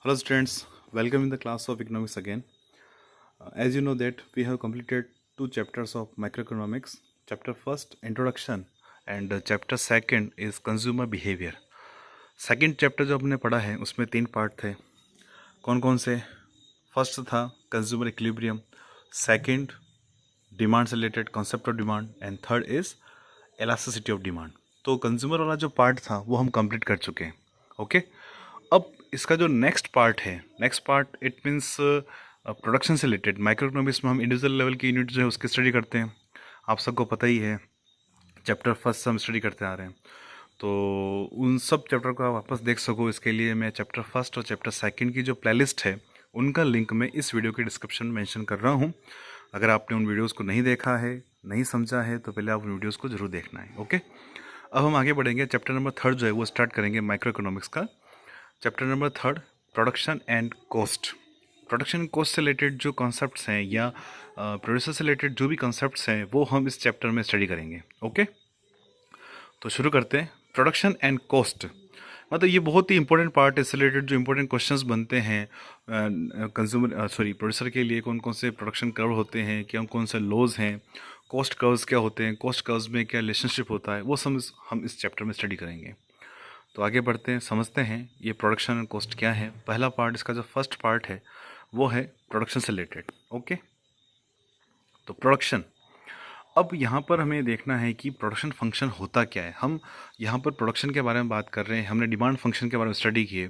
Hello students, welcome in the class of economics again. As you know that we have completed two chapters of microeconomics. Chapter first introduction and chapter second is consumer behavior. Second chapter जो हमने पढ़ा है उसमें तीन part थे. कौन कौन से? फर्स्ट था कंज्यूमर इक्विलिब्रियम, सेकंड डिमांड से related concept of demand and third is elasticity of demand. तो कंज्यूमर वाला जो पार्ट था वो हम कंप्लीट कर चुके हैं. ओके अब इसका जो नेक्स्ट पार्ट है, next part it means production से रिलेटेड. माइक्रो इकोनॉमिक्स में हम इंडिविजुअल लेवल की यूनिट जो है उसकी स्टडी करते हैं. आप सबको पता ही है, चैप्टर फर्स्ट से हम स्टडी करते आ रहे हैं. तो उन सब चैप्टर को आप वापस देख सको, इसके लिए मैं चैप्टर फर्स्ट और चैप्टर सेकंड की जो प्लेलिस्ट है उनका लिंक मैं इस वीडियो के डिस्क्रिप्शन में मेंशन कर रहा हूँ. अगर आपने उन वीडियोस को नहीं देखा है, नहीं समझा है, तो पहले आप उन वीडियोस को जरूर देखना है. ओके अब हम आगे बढ़ेंगे. चैप्टर नंबर थर्ड जो है वो स्टार्ट करेंगे माइक्रो इकोनॉमिक्स का. Chapter number third production and cost. Production and cost से रिलेटेड जो कॉन्सेप्ट्स हैं या प्रोड्यूसर से रिलेटेड जो भी कॉन्सेप्ट्स हैं वो हम इस चैप्टर में स्टडी करेंगे. ओके तो शुरू करते हैं. प्रोडक्शन एंड कॉस्ट मतलब ये बहुत ही इंपॉर्टेंट पार्ट है. इससे रिलेटेड जो इंपॉर्टेंट क्वेश्चंस बनते हैं प्रोड्यूसर के लिए, कौन कौन से प्रोडक्शन कर्व होते हैं, क्या कौन से लॉज हैं, कॉस्ट कर्व्स क्या होते हैं, कॉस्ट कर्व्स में क्या रिलेशनशिप होता है, वो सब हम इस चैप्टर में स्टडी करेंगे. तो आगे बढ़ते हैं, समझते हैं ये प्रोडक्शन एंड कॉस्ट क्या है. पहला पार्ट, इसका जो फर्स्ट पार्ट है वो है प्रोडक्शन से रिलेटेड. ओके तो प्रोडक्शन. अब यहाँ पर हमें देखना है कि प्रोडक्शन फंक्शन होता क्या है. हम यहाँ पर प्रोडक्शन के बारे में बात कर रहे हैं, हमने डिमांड फंक्शन के बारे में स्टडी किए.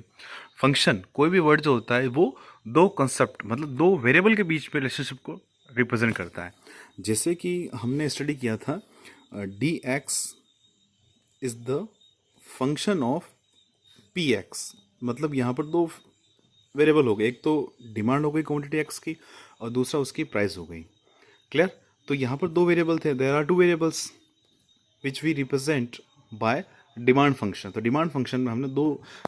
फंक्शन कोई भी वर्ड जो होता है वो दो कंसेप्ट मतलब दो वेरिएबल के बीच में रिलेशनशिप को रिप्रेजेंट करता है. जैसे कि हमने स्टडी किया था D x is the function of P x. मतलब यहाँ पर दो वेरिएबल हो गए, एक तो डिमांड हो गई क्वांटिटी एक्स की और दूसरा उसकी प्राइस हो गई. क्लियर. तो यहाँ पर दो वेरिएबल थे, there are two variables which we represent by demand function. तो डिमांड फंक्शन में हमने दो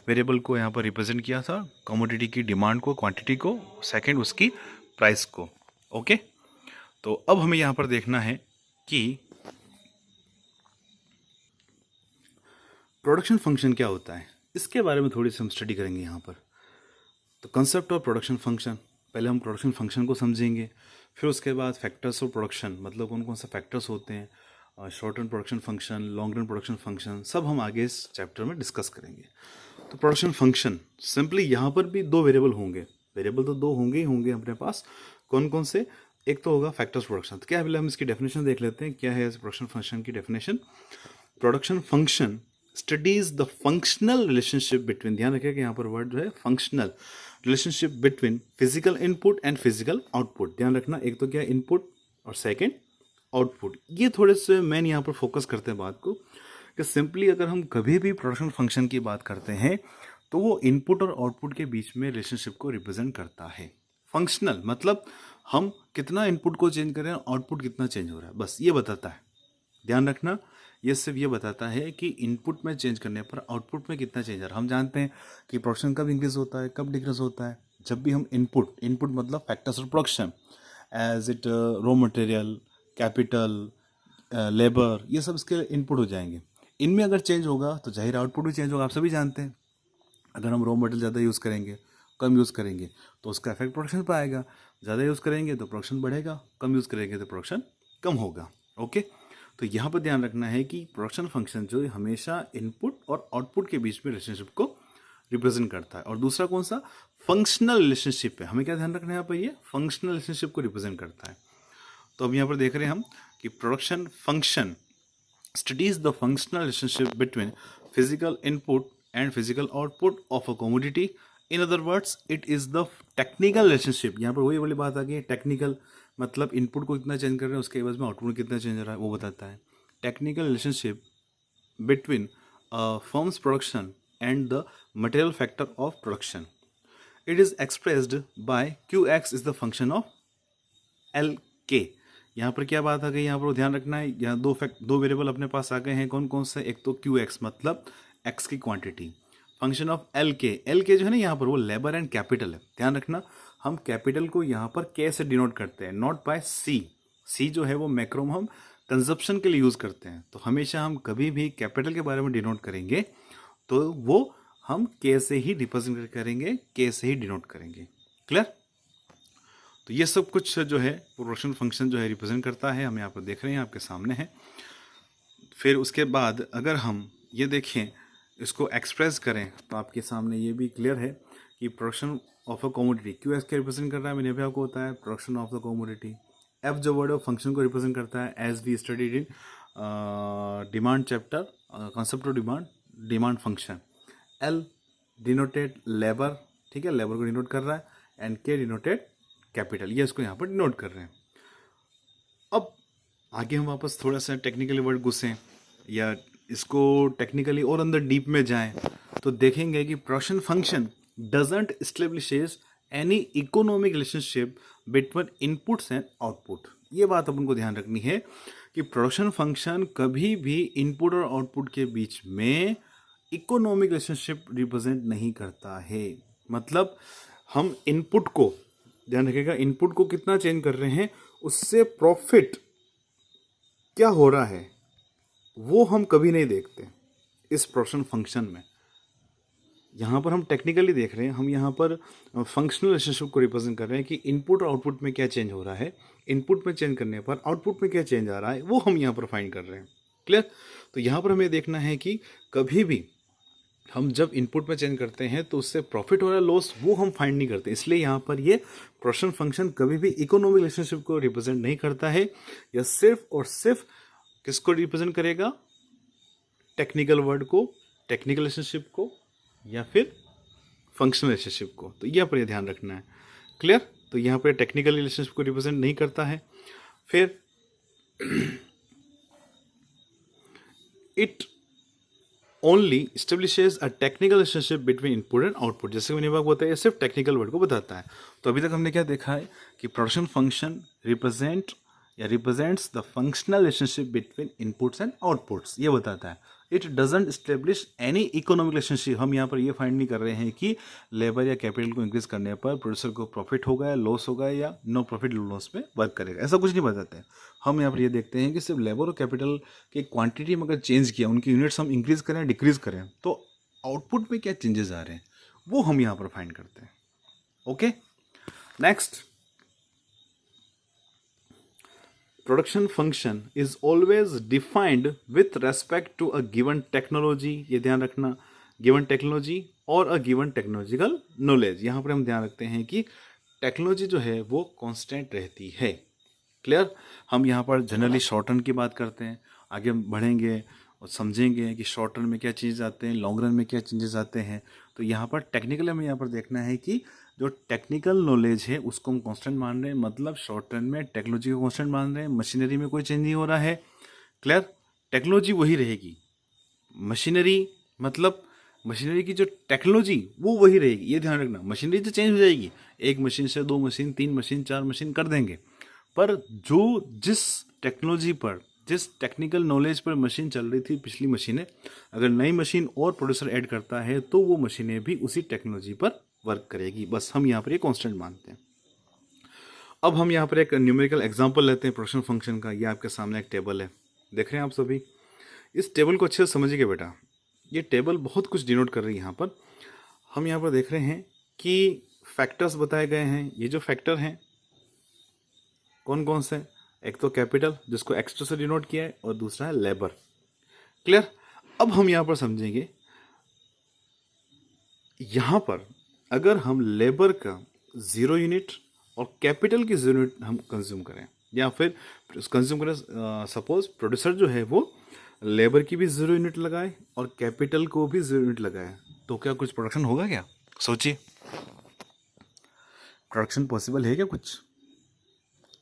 वेरिएबल को यहाँ पर रिप्रेजेंट किया था, कमोडिटी की डिमांड को, क्वांटिटी को, सेकंड उसकी प्राइस को. ओके तो अब हमें यहाँ पर देखना है कि प्रोडक्शन फंक्शन क्या होता है. इसके बारे में थोड़ी सी हम स्टडी करेंगे यहाँ पर. तो कंसेप्ट ऑफ प्रोडक्शन फंक्शन, पहले हम प्रोडक्शन फंक्शन को समझेंगे, फिर उसके बाद फैक्टर्स ऑफ प्रोडक्शन मतलब कौन कौन से फैक्टर्स होते हैं, short run production function, long run production function, सब हम आगे इस चैप्टर में डिस्कस करेंगे. तो प्रोडक्शन फंक्शन सिंपली यहाँ पर भी दो वेरिएबल होंगे. वेरिएबल तो दो होंगे ही होंगे अपने पास. कौन कौन से? एक तो होगा फैक्टर्स प्रोडक्शन. तो क्या है, पहले हम इसकी डेफिनेशन देख लेते हैं. क्या है प्रोडक्शन फंक्शन की definition? Production function studies the functional relationship between, ध्यान रखिए कि यहाँ पर वर्ड जो है functional relationship between physical input and physical output. ध्यान रखना, एक तो क्या इनपुट और सेकंड आउटपुट. ये थोड़े से मैन यहाँ पर फोकस करते हैं बात को कि सिंपली अगर हम कभी भी प्रोडक्शन फंक्शन की बात करते हैं तो वो इनपुट और आउटपुट के बीच में रिलेशनशिप को रिप्रेजेंट करता है. फंक्शनल मतलब हम कितना इनपुट को चेंज कर रहे हैं, आउटपुट कितना चेंज हो रहा है, बस ये बताता है. ध्यान रखना, ये सिर्फ ये बताता है कि इनपुट में चेंज करने पर आउटपुट में कितना चेंज आ रहा है. हम जानते हैं कि प्रोडक्शन कब इंक्रीज होता है, कब डिक्रीज होता है, जब भी हम इनपुट मतलब factors of production as it raw material, capital, labour, ये सब इसके इनपुट हो जाएंगे. इनमें अगर चेंज होगा तो जाहिर आउटपुट भी चेंज होगा. आप सभी जानते हैं अगर हम रॉ मटेरियल ज़्यादा यूज़ करेंगे, कम यूज़ करेंगे तो उसका इफेक्ट प्रोडक्शन पर आएगा. ज़्यादा यूज़ करेंगे तो प्रोडक्शन बढ़ेगा, कम यूज़ करेंगे तो प्रोडक्शन कम होगा. ओके तो यहाँ पर ध्यान रखना है कि प्रोडक्शन फंक्शन जो है हमेशा इनपुट और आउटपुट के बीच में रिलेशनशिप को रिप्रेजेंट करता है. और दूसरा कौन सा? फंक्शनल रिलेशनशिप है. हमें क्या ध्यान रखना है यहाँ पर, ये फंक्शनल रिलेशनशिप को रिप्रेजेंट करता है. तो अब यहाँ पर देख रहे हैं हम कि production function studies the functional relationship between physical input and physical output of a commodity. In other words it is the technical relationship. यहाँ पर वही वाली बात आ गई, टेक्निकल मतलब इनपुट को कितना चेंज कर रहे हैं, उसके बाद में आउटपुट कितना चेंज हो रहा है वो बताता है. Technical relationship between firms production and the material factor of production. It is expressed by Q x is the function of L के. यहाँ पर क्या बात आ गई, यहाँ पर ध्यान रखना है, यहाँ दो वेरिएबल अपने पास आ गए हैं. कौन कौन से? एक तो क्यू एक्स मतलब एक्स की क्वांटिटी, फंक्शन ऑफ एल के जो है ना यहाँ पर वो लेबर एंड कैपिटल है. ध्यान रखना, हम कैपिटल को यहाँ पर के से डिनोट करते हैं, नॉट बाय सी. सी जो है वो मैक्रो में हम कंजप्शन के लिए यूज़ करते हैं. तो हमेशा हम कभी भी कैपिटल के बारे में डिनोट करेंगे तो वो हम के से ही रिप्रेजेंट करेंगे, के से ही डिनोट करेंगे। क्लियर? तो ये सब कुछ जो है प्रोडक्शन फंक्शन जो है रिप्रेजेंट करता है, हम यहाँ पर देख रहे हैं, आपके सामने है। फिर उसके बाद अगर हम ये देखें, इसको एक्सप्रेस करें, तो आपके सामने ये भी क्लियर है कि प्रोडक्शन ऑफ अ कमोडिटी क्यों इसके रिप्रेजेंट कर रहा है, मैंने भी आपको होता है production of the commodity. F जो वर्ड ऑफ फंक्शन को रिप्रेजेंट करता है, as we studied in demand chapter, concept of demand function. L denoted labour, ठीक है, लेबर को डिनोट कर रहा है, एंड के डिनोटेड कैपिटल, ये इसको यहाँ पर डिनोट कर रहे हैं। अब आगे हम वापस थोड़ा सा टेक्निकली वर्ड घुसें या इसको टेक्निकली और अंदर डीप में जाएं, तो देखेंगे कि production function doesn't establishes any economic relationship between inputs and output. ये बात अपन को ध्यान रखनी है कि प्रोडक्शन फंक्शन कभी भी इनपुट और आउटपुट के बीच में इकोनॉमिक रिलेशनशिप रिप्रेजेंट नहीं करता है। मतलब हम इनपुट को, ध्यान रखिएगा, इनपुट को कितना चेंज कर रहे हैं, उससे प्रॉफिट क्या हो रहा है वो हम कभी नहीं देखते इस प्रोडक्शन फंक्शन में। यहाँ पर हम टेक्निकली देख रहे हैं, हम यहाँ पर फंक्शनल रिलेशनशिप को रिप्रेजेंट कर रहे हैं कि इनपुट और आउटपुट में क्या चेंज हो रहा है, इनपुट में चेंज करने पर आउटपुट में क्या चेंज आ रहा है, वो हम यहाँ पर फाइंड कर रहे हैं। क्लियर? तो यहाँ पर हमें देखना है कि कभी भी हम जब इनपुट में चेंज करते हैं तो उससे प्रॉफिट हो रहा है, लॉस, वो हम फाइंड नहीं करते। इसलिए यहाँ पर ये प्रोडक्शन फंक्शन कभी भी इकोनॉमिक रिलेशनशिप को रिप्रेजेंट नहीं करता है। यह सिर्फ और सिर्फ किसको रिप्रेजेंट करेगा, टेक्निकल वर्ड को, टेक्निकल रिलेशनशिप को, या फिर फंक्शनल रिलेशनशिप को। तो यहाँ पर ये ध्यान रखना है। क्लियर? तो यहाँ पर टेक्निकल रिलेशनशिप को रिप्रेजेंट नहीं करता है। फिर it only establishes a technical relationship between input and output. जैसे मैंने आपको बताया, सिर्फ टेक्निकल वर्ड को बताता है। तो अभी तक हमने क्या देखा है कि production function represents the functional relationship between inputs and outputs, ये बताता है। It doesn't establish any economic relationship. हम यहाँ पर ये फाइंड नहीं कर रहे हैं कि लेबर या कैपिटल को इंक्रीज करने पर प्रोड्यूसर को प्रॉफिट होगा या लॉस होगा या नो प्रॉफिट लॉस में वर्क करेगा, ऐसा कुछ नहीं बताते हैं। हम यहाँ पर ये देखते हैं कि सिर्फ लेबर और कैपिटल की क्वांटिटी में अगर चेंज किया, उनकी यूनिट्स हम इंक्रीज करें डिक्रीज करें, तो आउटपुट में क्या चेंजेस आ रहे हैं वो हम यहाँ पर फाइंड करते हैं। Okay, next, production function is always defined with respect to a given technology. ये ध्यान रखना, गिवन टेक्नोलॉजी और अ गिवन टेक्नोलॉजिकल नॉलेज। यहाँ पर हम ध्यान रखते हैं कि टेक्नोलॉजी जो है वो कांस्टेंट रहती है। क्लियर? हम यहाँ पर जनरली शॉर्ट रन की बात करते हैं, आगे हम बढ़ेंगे और समझेंगे कि शॉर्ट रन में क्या चेंजेस आते हैं, लॉन्ग रन में क्या चेंजेस आते हैं। तो यहाँ पर टेक्निकली हमें यहाँ पर देखना है कि जो टेक्निकल नॉलेज है उसको हम कांस्टेंट मान रहे हैं, मतलब शॉर्ट रन में टेक्नोलॉजी को कांस्टेंट मान रहे हैं, मशीनरी में कोई चेंज नहीं हो रहा है। क्लियर? टेक्नोलॉजी वही रहेगी, मशीनरी मतलब मशीनरी की जो टेक्नोलॉजी वो वही रहेगी। ये ध्यान रखना, मशीनरी तो चेंज हो जाएगी, एक मशीन से 2 मशीन 3 मशीन 4 मशीन कर देंगे, पर जो जिस टेक्नोलॉजी पर, जिस टेक्निकल नॉलेज पर मशीन चल रही थी पिछली मशीनें, अगर नई मशीन और प्रोड्यूसर ऐड करता है तो वो मशीनें भी उसी टेक्नोलॉजी पर वर्क करेगी। बस हम यहाँ पर ये कांस्टेंट मानते हैं। अब हम यहाँ पर एक न्यूमेरिकल एग्जांपल लेते हैं प्रोडक्शन फंक्शन का। ये आपके सामने एक टेबल है, देख रहे हैं आप सभी। इस टेबल को अच्छे से समझिए बेटा, ये टेबल बहुत कुछ डिनोट कर रही है। यहाँ पर हम यहाँ पर देख रहे हैं कि फैक्टर्स बताए गए हैं। ये जो फैक्टर हैं कौन कौन से, एक तो कैपिटल जिसको एक्स से डिनोट किया है, और दूसरा है लेबर। क्लियर? अब हम यहाँ पर समझेंगे, यहाँ पर अगर हम लेबर का 0 यूनिट और कैपिटल की 0 यूनिट हम कंज्यूम करें, या फिर कंज्यूम करें, सपोज प्रोड्यूसर जो है वो लेबर की भी 0 यूनिट लगाए और कैपिटल को भी 0 यूनिट लगाए, तो क्या कुछ प्रोडक्शन होगा? क्या सोचिए, प्रोडक्शन पॉसिबल है क्या? कुछ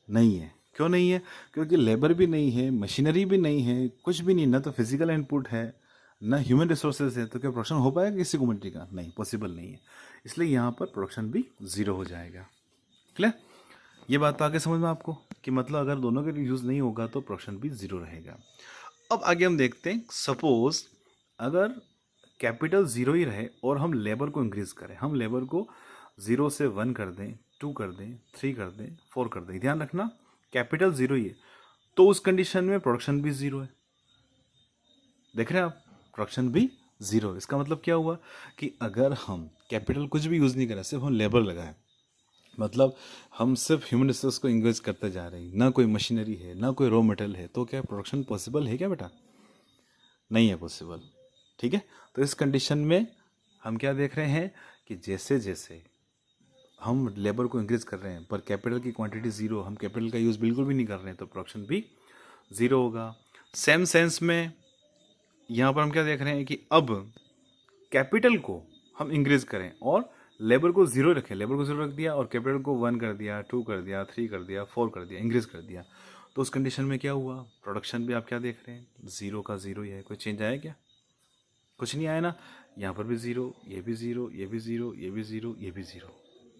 नहीं है। क्यों नहीं है? क्योंकि लेबर भी नहीं है, मशीनरी भी नहीं है, कुछ भी नहीं, ना तो फिजिकल इनपुट है ना ह्यूमन रिसोर्सेज है। तो क्या प्रोडक्शन हो पाएगा किसी कम्युनिटी का? नहीं, पॉसिबल नहीं है। इसलिए यहाँ पर प्रोडक्शन भी 0 हो जाएगा। क्लियर? ये बात तो आगे समझ में आपको कि मतलब अगर दोनों के यूज़ नहीं होगा तो प्रोडक्शन भी 0 रहेगा। अब आगे हम देखते हैं, सपोज अगर कैपिटल 0 ही रहे और हम लेबर को इंक्रीज करें, हम लेबर को 0 से 1 कर दें, 2 कर दें, 3 कर दें, 4 कर दें, ध्यान रखना कैपिटल 0 ही है, तो उस कंडीशन में प्रोडक्शन भी 0 है। देख रहे हैं आप, प्रोडक्शन भी ज़ीरो। इसका मतलब क्या हुआ कि अगर हम कैपिटल कुछ भी यूज़ नहीं करें, सिर्फ हम लेबर लगाए, मतलब हम सिर्फ ह्यूमन रिसोर्स को इंगेज करते जा रहे हैं, ना कोई मशीनरी है, ना कोई रॉ मटेरियल है, तो क्या प्रोडक्शन पॉसिबल है क्या बेटा? नहीं है पॉसिबल। ठीक है, तो इस कंडीशन में हम क्या देख रहे हैं कि जैसे जैसे हम लेबर को इंक्रीज कर रहे हैं पर कैपिटल की क्वांटिटी ज़ीरो, हम कैपिटल का यूज़ बिल्कुल भी नहीं कर रहे हैं, तो प्रोडक्शन भी ज़ीरो होगा। सेम सेंस में यहाँ पर हम क्या देख रहे हैं कि अब कैपिटल को हम इंक्रीज करें और लेबर को ज़ीरो रखें, लेबर को ज़ीरो रख दिया और कैपिटल को 1 कर दिया, 2 कर दिया, 3 कर दिया, 4 कर दिया, इंक्रीज कर दिया, तो उस कंडीशन में क्या हुआ? प्रोडक्शन भी आप क्या देख रहे हैं? ज़ीरो का ज़ीरो ही है। कोई चेंज आया क्या? कुछ नहीं आया ना। यहाँ पर भी ज़ीरो, ये भी ज़ीरो, ये भी ज़ीरो, ये भी ज़ीरो, ये भी ज़ीरो।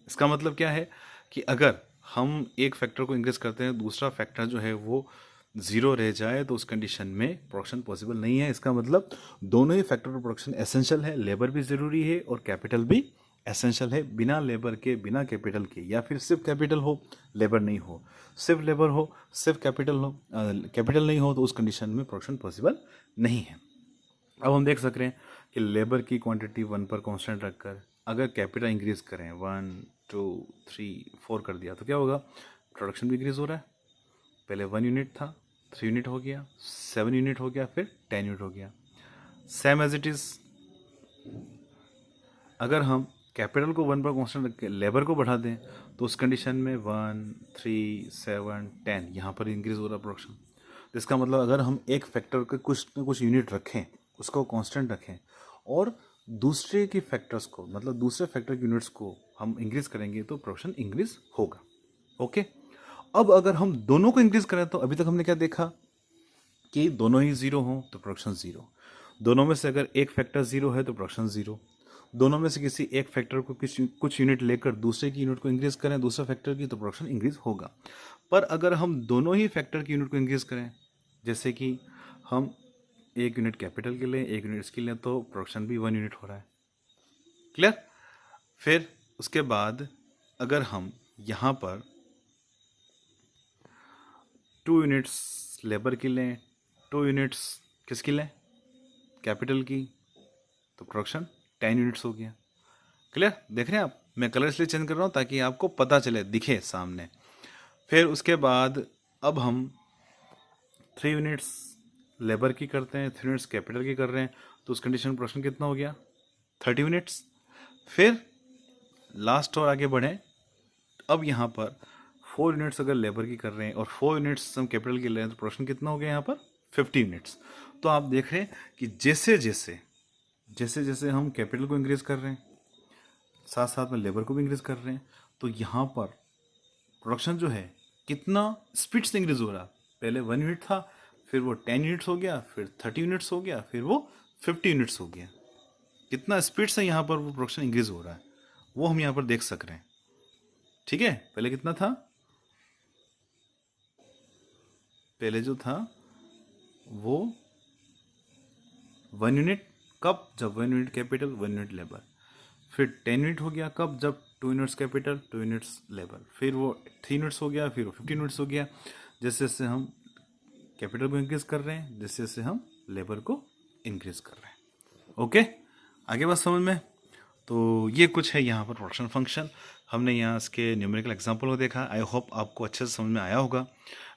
इसका मतलब क्या है कि अगर हम एक फैक्टर को इंक्रीज करते हैं, दूसरा फैक्टर जो है वो ज़ीरो रह जाए, तो उस कंडीशन में प्रोडक्शन पॉसिबल नहीं है। इसका मतलब दोनों ही फैक्टर पर प्रोडक्शन एसेंशियल है, लेबर भी ज़रूरी है और कैपिटल भी एसेंशियल है। बिना लेबर के, बिना कैपिटल के, या फिर सिर्फ कैपिटल हो लेबर नहीं हो, सिर्फ लेबर हो सिर्फ कैपिटल हो, कैपिटल नहीं हो, तो उस कंडीशन में प्रोडक्शन पॉसिबल नहीं है। अब हम देख सक रहे हैं कि लेबर की क्वांटिटी 1 पर कांस्टेंट रखकर अगर कैपिटल इंक्रीज करें 1 2 3 4 कर दिया, तो क्या होगा? प्रोडक्शन भी इंक्रीज हो रहा है। पहले 1 यूनिट था, 3 यूनिट हो गया, 7 यूनिट हो गया, फिर 10 यूनिट हो गया। सेम एज इट इज़ अगर हम कैपिटल को 1 पर कांस्टेंट रख के लेबर को बढ़ा दें, तो उस कंडीशन में 1 3 7 10 यहाँ पर इंक्रीज हो रहा प्रोडक्शन। तो इसका मतलब अगर हम एक फैक्टर के कुछ न कुछ यूनिट रखें, उसको कांस्टेंट रखें, और दूसरे की फैक्टर्स को, मतलब दूसरे फैक्टर की यूनिट्स को हम इंक्रीज करेंगे, तो प्रोडक्शन इंक्रीज होगा। ओके, अब अगर हम दोनों को इंक्रीज करें, तो अभी तक हमने क्या देखा कि दोनों ही ज़ीरो हों तो प्रोडक्शन ज़ीरो, दोनों में से अगर एक फैक्टर ज़ीरो है तो प्रोडक्शन ज़ीरो, दोनों में से किसी एक फैक्टर को कुछ यूनिट लेकर दूसरे की यूनिट को इंक्रीज करें, दूसरे फैक्टर की, तो प्रोडक्शन इंक्रीज होगा। पर अगर हम दोनों ही फैक्टर की यूनिट को इंक्रीज करें, जैसे कि हम एक यूनिट कैपिटल के लें, एक यूनिट इसके लें, तो प्रोडक्शन भी 1 यूनिट हो रहा है। क्लियर? फिर उसके बाद अगर हम यहाँ पर 2 यूनिट्स लेबर की लें, 2 यूनिट्स किसकी लें? कैपिटल की, तो प्रोडक्शन 10 यूनिट्स हो गया। क्लियर? देख रहे हैं आप? मैं कलर इसलिए चेंज कर रहा हूँ ताकि आपको पता चले, दिखे सामने। फिर उसके बाद अब हम 3 यूनिट्स लेबर की करते हैं, 3 यूनिट्स कैपिटल की कर रहे हैं, तो उस कंडीशन में प्रोडक्शन कितना हो गया? 30 यूनिट्स। फिर लास्ट और आगे बढ़ें, अब यहाँ पर 4 यूनिट्स अगर लेबर की कर रहे हैं और 4 यूनिट्स हम कैपिटल की ले रहे हैं, तो प्रोडक्शन कितना हो गया यहाँ पर? 50 यूनिट्स। तो आप देख रहे हैं कि जैसे जैसे हम कैपिटल को इंक्रीज कर रहे हैं, साथ साथ में लेबर को भी इंक्रीज कर रहे हैं, तो यहाँ पर प्रोडक्शन जो है कितना स्पीड से इंक्रीज हो रहा है। पहले 1 यूनिट था, फिर वो 10 यूनिट्स हो गया, फिर 30 यूनिट्स हो गया, फिर वो 50 यूनिट्स हो गया। कितना स्पीड से यहाँ पर वो प्रोडक्शन इंक्रीज हो रहा है, वो हम यहाँ पर देख सक रहे हैं। ठीक है, पहले कितना था? पहले जो था वो 1 यूनिट, कब? जब 1 यूनिट कैपिटल, 1 यूनिट लेबर। फिर 10 यूनिट हो गया, कब? जब 2 यूनिट्स कैपिटल, 2 यूनिट्स लेबर। फिर वो 3 यूनिट्स हो गया, फिर वो 50 यूनिट्स हो गया। जैसे जैसे हम कैपिटल को इंक्रीज कर रहे हैं, जैसे जैसे हम लेबर को इंक्रीज कर रहे हैं। ओके, आगे बात समझ में? तो ये कुछ है यहाँ पर प्रोडक्शन फंक्शन। हमने यहाँ इसके न्यूमेरिकल एग्जाम्पल को देखा। आई होप आपको अच्छे से समझ में आया होगा।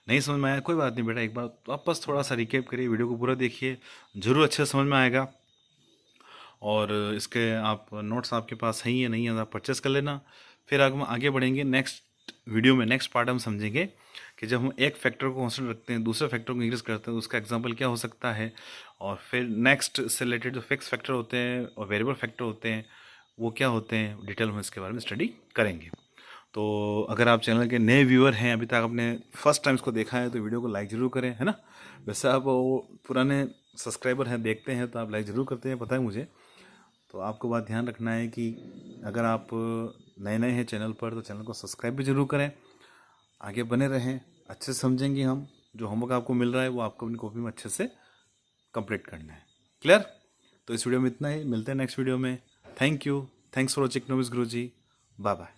नहीं समझ में आया कोई बात नहीं बेटा, एक बार वापस थोड़ा सा रिकेप करिए, वीडियो को पूरा देखिए, जरूर अच्छे से समझ में आएगा। और इसके आप नोट्स आपके पास हैं या नहीं है, आप परचेस कर लेना। फिर आगे बढ़ेंगे नेक्स्ट वीडियो में, नेक्स्ट पार्ट हम समझेंगे कि जब हम एक फैक्टर को कांस्टेंट रखते हैं, दूसरे फैक्टर को इंक्रीज करते हैं, तो उसका एग्जांपल क्या हो सकता है। और फिर नेक्स्ट से रिलेटेड जो फिक्स फैक्टर होते हैं और वेरिएबल फैक्टर होते हैं, वो क्या होते हैं, डिटेल में इसके बारे में स्टडी करेंगे। तो अगर आप चैनल के नए व्यूअर हैं, अभी तक आपने फर्स्ट टाइम इसको देखा है, तो वीडियो को लाइक ज़रूर करें, है ना। वैसे आप वो पुराने सब्सक्राइबर हैं, देखते हैं, तो आप लाइक ज़रूर करते हैं, पता है मुझे। तो आपको बात ध्यान रखना है कि अगर आप नए नए हैं चैनल पर, तो चैनल को सब्सक्राइब भी ज़रूर करें, आगे बने रहें। अच्छे से समझेंगे हम, जो होमवर्क आपको मिल रहा है वो आपको अपनी कॉपी में अच्छे से कंप्लीट करना है। क्लियर? तो इस वीडियो में इतना ही, मिलते हैं नेक्स्ट वीडियो में। Thank you, thanks for watching economics Guruji. Bye bye.